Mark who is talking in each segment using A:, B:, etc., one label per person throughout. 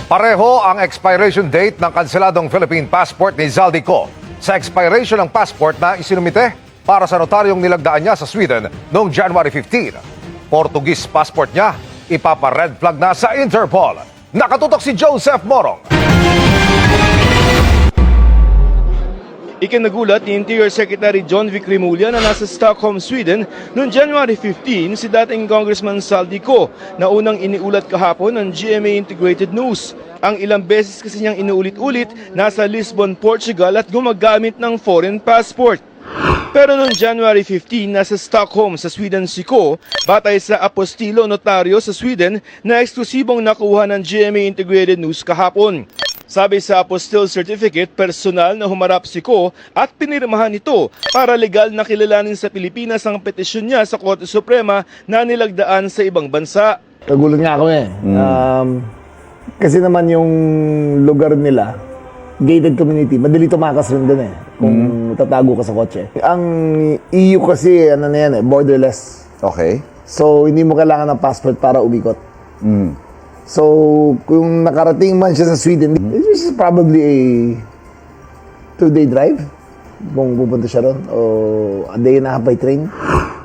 A: Pareho ang expiration date ng kanseladong Philippine passport ni Zaldico sa expiration ng passport na isinumite para sa notaryong nilagdaan niya sa Sweden noong January 15. Portuguese passport niya, ipapa-red flag na sa Interpol. Nakatutok si Joseph Morong.
B: Ikinagulat ni Interior Secretary John Vic Rimulya na nasa Stockholm, Sweden noong January 15 si dating Congressman Zaldico na unang iniulat kahapon ng GMA Integrated News. Ang ilang beses kasi niyang inuulit-ulit nasa Lisbon, Portugal at gumagamit ng foreign passport. Pero noong January 15, nasa Stockholm sa Sweden si Ko, batay sa apostilo notaryo sa Sweden na eksklusibong nakuha ng GMA Integrated News kahapon. Sabi sa apostille certificate, personal na humarap si Ko at pinirmahan ito para legal na kilalanin sa Pilipinas ang petisyon niya sa Korte Suprema na nilagdaan sa ibang bansa.
C: Kagulat nga ako eh. Kasi naman yung lugar nila, gated community, madali tumakas rin doon eh. Kung tatago ka sa kotse. Ang EU kasi, ano na yan eh, borderless.
D: Okay.
C: So, hindi mo kailangan ng passport para umikot. So, kung nakarating man siya sa Sweden, this is probably a 2-day drive. Kung pupunta siya ron, o a day and a half by train.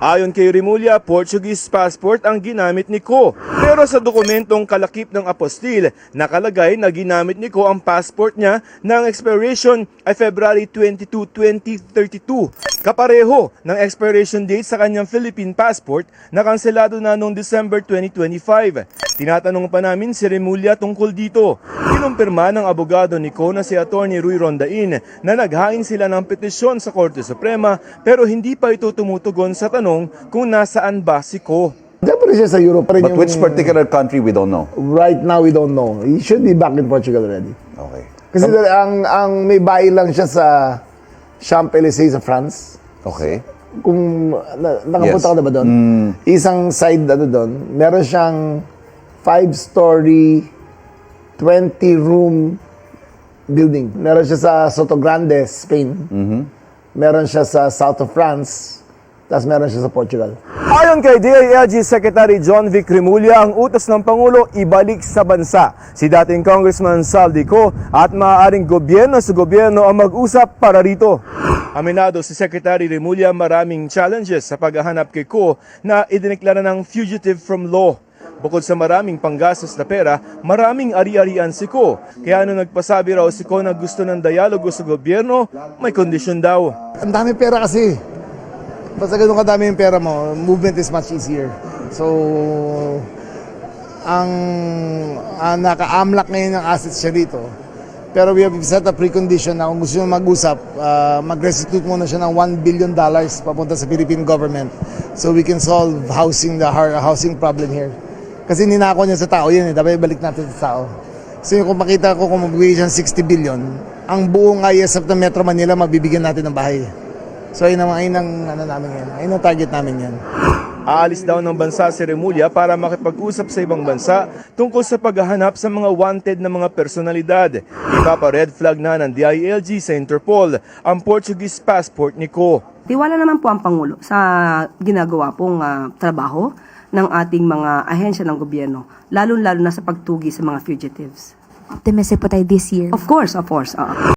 B: Ayon kay Rimulya, Portuguese passport ang ginamit ni Ko. Pero sa dokumentong kalakip ng apostil, nakalagay na ginamit ni Ko ang passport niya na ang expiration ay February 22, 2032. Kapareho ng expiration date sa kanyang Philippine passport na kanselado na noong December 2025. Tinatanong pa namin si Rimulya tungkol dito. Kinumpirma ng abogado ni Ko na si Atty. Ruy Rondain na naghain sila ng petisyon sa Korte Suprema pero hindi pa ito tumutugon sa tanong kung nasaan ba si Ko.
C: Siyempre siya sa Europe.
D: But which particular country we don't know?
C: Right now, we don't know. He should be back in Portugal already.
D: Okay.
C: Kasi ang may bahay lang siya sa Champs-Élysées sa France.
D: Okay.
C: Kung nakapunta
D: Yes.
C: ka na ba doon? Isang side doon, meron siyang 5-story, 20-room building. Meron siya sa Sotogrande, Spain. Meron siya sa south of France. Tapos meron siya sa Portugal.
B: Ayon kay DILG Secretary John Vic Rimulya, ang utos ng Pangulo ibalik sa bansa si dating Congressman Zaldico at maaaring gobyerno sa gobyerno ang mag-usap para rito. Aminado si Secretary Rimulya maraming challenges sa paghahanap kay Ko na idineklara ng fugitive from law. Bukod sa maraming panggastos na pera, maraming ari-arian si Ko. Kaya nung nagpasabi raw si Ko na gusto ng dialogo sa gobyerno, may kondisyon daw.
C: Ang dami pera kasi. Basta ganun kadami yung pera mo, movement is much easier. So, ang naka-amlak ngayon ng assets siya dito. Pero we have set a precondition na kung gusto nyo mag-usap, mag-restitute muna siya ng $1 billion papunta sa Philippine government so we can solve the housing problem here. Kasi ninako niya sa tao yan eh, dapat balik natin sa tao. So kung makita ko kung magbigay siya ng 60 billion, ang buong ISF ng Metro Manila mabibigyan natin ng bahay. So ayun ang target namin yan.
B: Aalis daw ng bansa si Rimulya para makipag-usap sa ibang bansa tungkol sa paghahanap sa mga wanted na mga personalidad. Ipapa-red flag na ng DILG sa Interpol ang Portuguese passport ni Ko.
E: Tiwala naman po ang Pangulo sa ginagawa pong trabaho ng ating mga ahensya ng gobyerno, lalo-lalo na sa pagtugi sa mga fugitives.
F: Optimistic po tayo this year.
E: Of course.